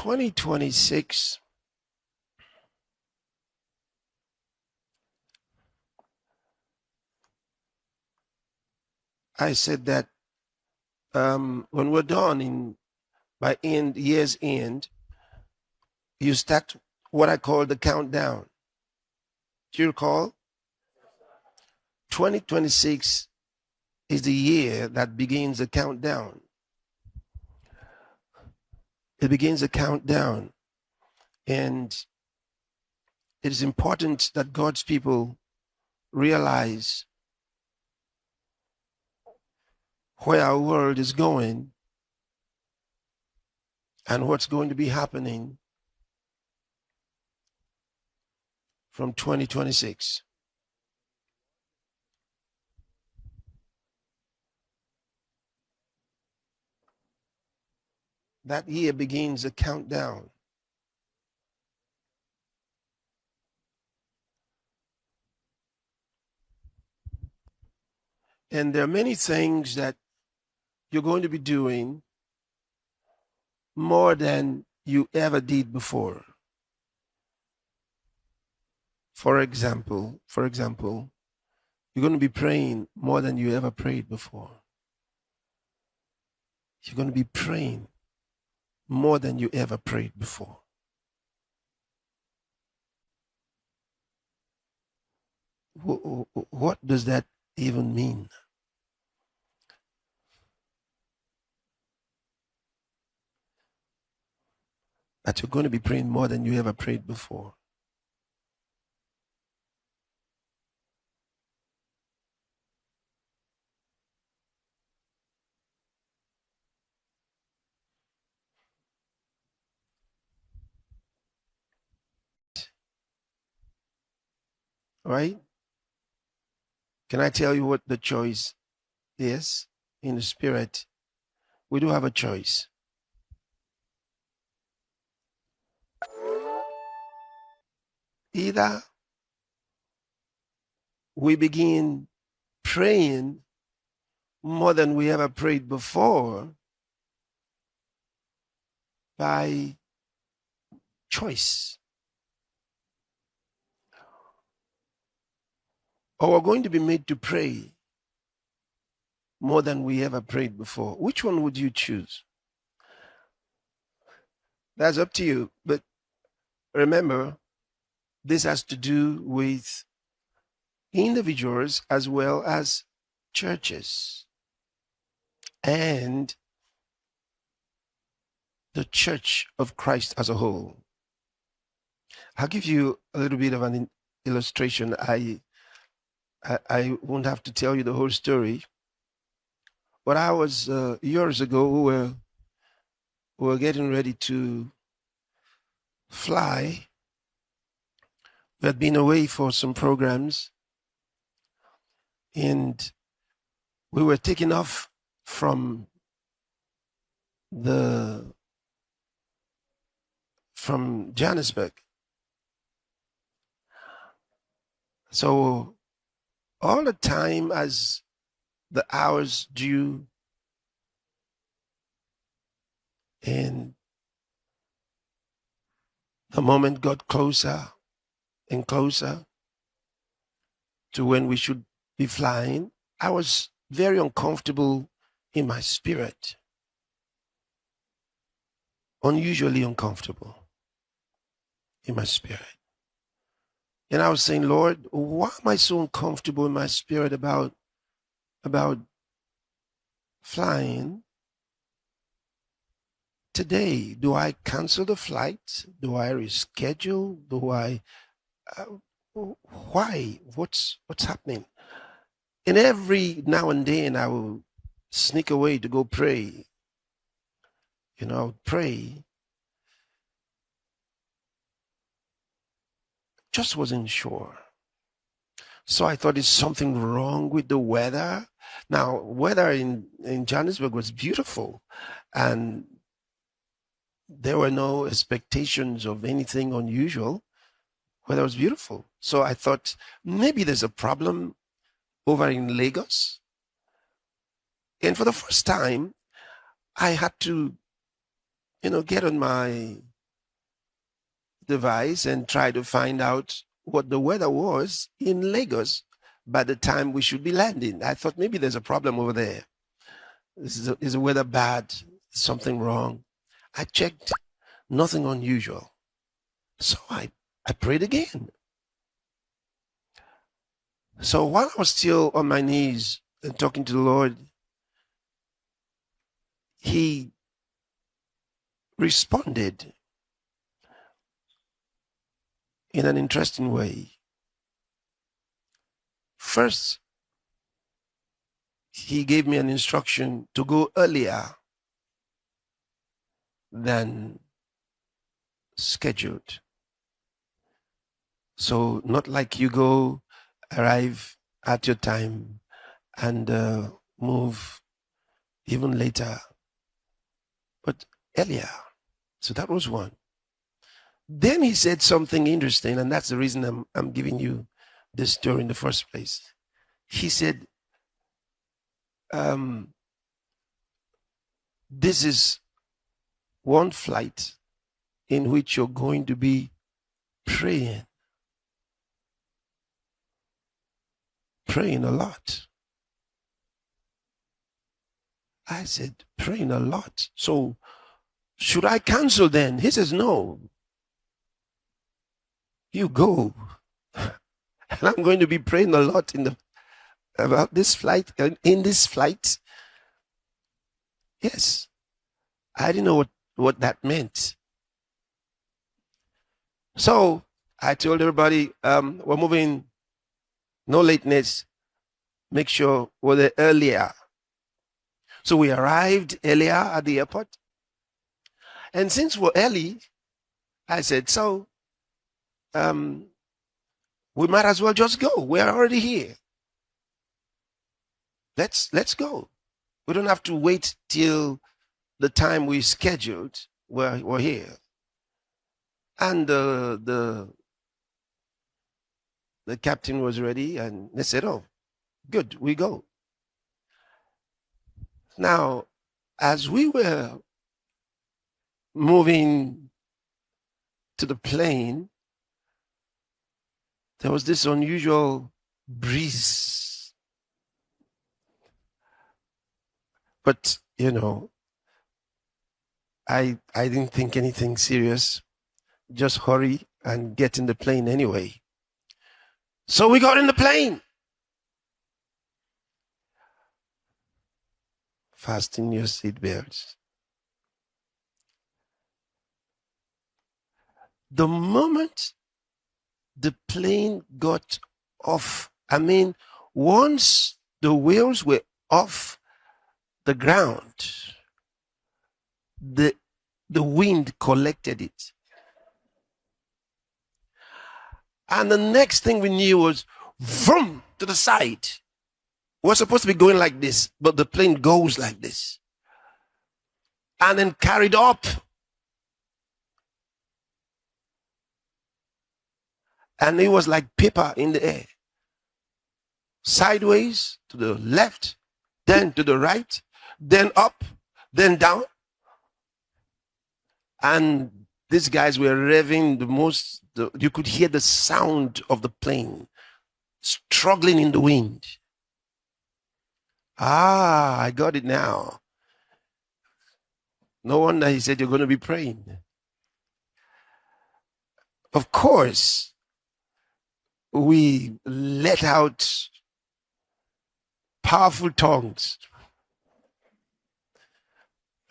2026, I said that when we're done by year's end, you start what I call the countdown. Do you recall? 2026 is the year that begins the countdown. It begins a countdown. And it is important that God's people realize where our world is going and what's going to be happening from 2026. That year begins a countdown. And there are many things that you're going to be doing more than you ever did before. For example, you're going to be praying more than you ever prayed before. You're going to be praying more than you ever prayed before. What does that even mean? That you're going to be praying more than you ever prayed before. Right? Can I tell you what the choice is in the spirit? We do have a choice. Either we begin praying more than we ever prayed before by choice, or we're going to be made to pray more than we ever prayed before. Which one would you choose? That's up to you. But remember, this has to do with individuals as well as churches and the Church of Christ as a whole. I'll give you a little bit of an illustration. I won't have to tell you the whole story. But I was years ago, we were getting ready to fly. We had been away for some programs, and we were taking off from Johannesburg. So all the time as the hours due and the moment got closer and closer to when we should be flying, I was very uncomfortable in my spirit. Unusually uncomfortable in my spirit. And I was saying, Lord, why am I so uncomfortable in my spirit about flying today? Do I cancel the flight? Do I reschedule? Do I why? What's happening? And every now and then I will sneak away to go pray. Pray. Just wasn't sure. So I thought, is something wrong with the weather? Now, weather in Johannesburg was beautiful, and there were no expectations of anything unusual. Weather was beautiful. So I thought, maybe there's a problem over in Lagos. And for the first time, I had to, get on my device and try to find out what the weather was in Lagos by the time we should be landing. I thought maybe there's a problem over there. Is the weather bad? Something wrong? I checked, nothing unusual. So I prayed again. So while I was still on my knees and talking to the Lord, he responded in an interesting way. First, he gave me an instruction to go earlier than scheduled. So not like you go, arrive at your time and move even later, but earlier. So that was one. Then he said something interesting, and that's the reason I'm giving you this story in the first place. He said, this is one flight in which you're going to be praying a lot. I said, praying a lot. So should I cancel then? He says, no. You go. And I'm going to be praying a lot about this flight, in this flight. Yes. I didn't know what that meant. So I told everybody, we're moving, no lateness. Make sure we're there earlier. So we arrived earlier at the airport. And since we're early, I said, so we might as well just go. We're already here. Let's go. We don't have to wait till the time we scheduled. We're here. And the captain was ready, and they said, oh, good, we go. Now, as we were moving to the plane, there was this unusual breeze. But, you know, I didn't think anything serious. Just hurry and get in the plane anyway. So we got in the plane. Fasten your seatbelts. The moment the plane got off, I mean, once the wheels were off the ground, the wind collected it. And the next thing we knew was vroom to the side. We're supposed to be going like this, but the plane goes like this. And then carried up. And it was like paper in the air. Sideways, to the left, then to the right, then up, then down. And these guys were revving the most, you could hear the sound of the plane struggling in the wind. Ah, I got it now. No wonder he said you're going to be praying. Of course, we let out powerful tongues.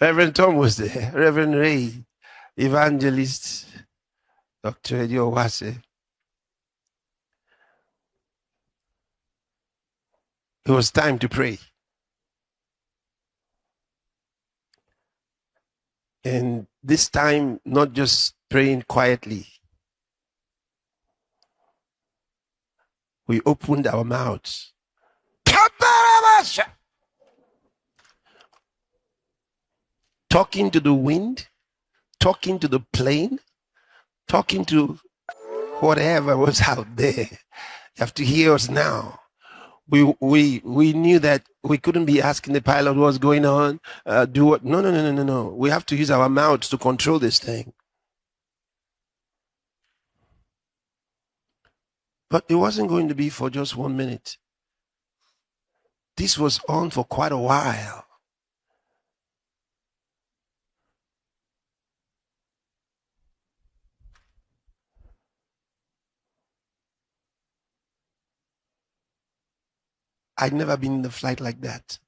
Reverend Tom was there, Reverend Ray, Evangelist Dr. Eddie Owase. It was time to pray. And this time, not just praying quietly. We opened our mouths. Talking to the wind, talking to the plane, talking to whatever was out there. You have to hear us now. We knew that we couldn't be asking the pilot what's going on, do what. No. We have to use our mouths to control this thing. But it wasn't going to be for just 1 minute. This was on for quite a while. I'd never been in a flight like that.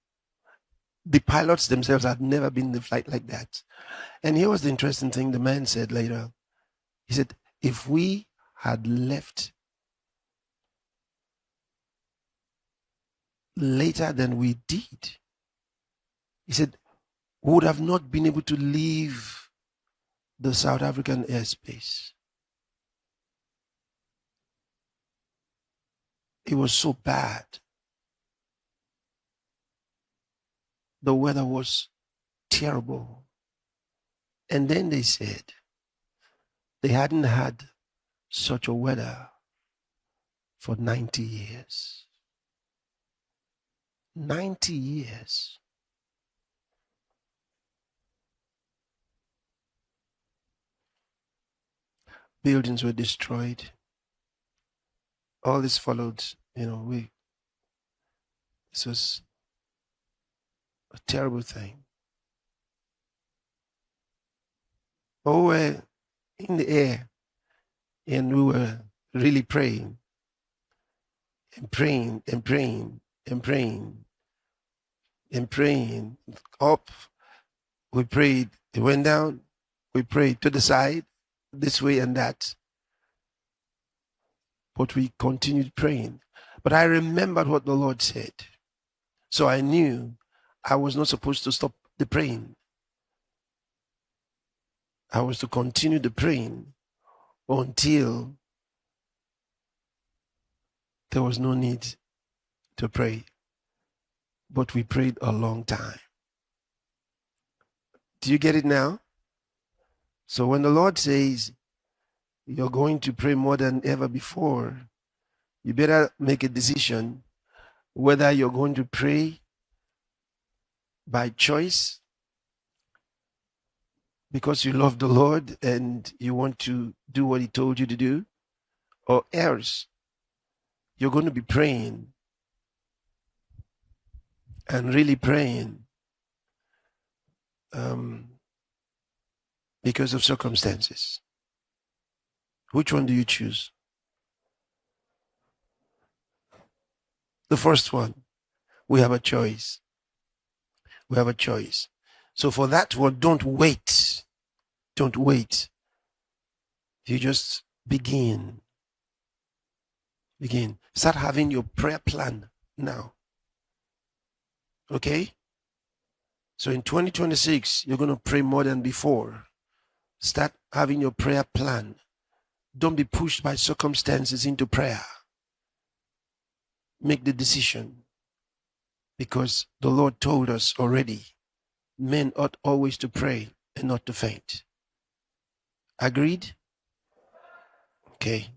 The pilots themselves had never been in a flight like that. And here was the interesting thing the man said later. He said, if we had left later than we did, he said, we would have not been able to leave the South African airspace. It was so bad. The weather was terrible. And then they said they hadn't had such a weather for 90 years. 90 years. Buildings were destroyed. All this followed, this was a terrible thing. But we were in the air and we were really praying and praying and praying and praying and praying. Up, we prayed. It went down. We prayed to the side, this way and that. But we continued praying. But I remembered what the Lord said. So I knew I was not supposed to stop the praying. I was to continue the praying until there was no need to pray. But we prayed a long time. Do you get it now? So when the Lord says you're going to pray more than ever before, you better make a decision whether you're going to pray by choice because you love the Lord and you want to do what He told you to do, or else you're going to be praying and really praying because of circumstances. Which one do you choose? The first one, we have a choice. We have a choice. So for that one, don't wait. Don't wait. You just begin. Begin. Start having your prayer plan now. Okay? So in 2026, you're going to pray more than before. Start having your prayer plan. Don't be pushed by circumstances into prayer. Make the decision. Because the Lord told us already, men ought always to pray and not to faint. Agreed? Okay.